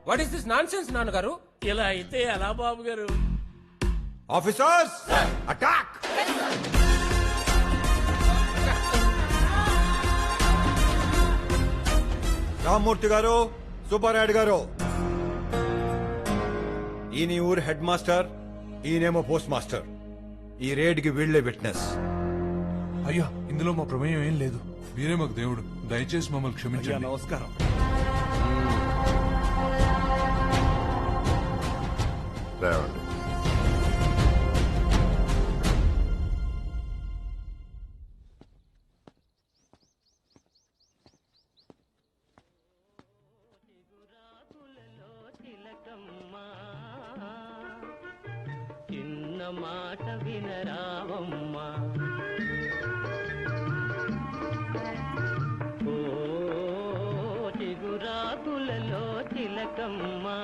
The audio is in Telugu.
వాట్ ఇస్ దిస్ నాన్సెన్స్ నాన్నగారు? ఇలా అయితే ఎలా బాబు గారు? Officers attack! రామ్మూర్తి గారు, సుబ్బారాయుడు గారు, ఈయన ఊరు హెడ్ మాస్టర్, ఈయనేమో పోస్ట్ మాస్టర్. ఈ రేడ్ కి వీళ్లే విట్నెస్. అయ్యా, ఇందులో మా ప్రమేయం ఏం లేదు. మీరే మాకు దేవుడు, దయచేసి మమ్మల్ని క్షమించండి. నమస్కారం. రావండి. చిన్న మాట వినరావమ్మా, ఓ చిగురాకులలో తిలకమ్మా.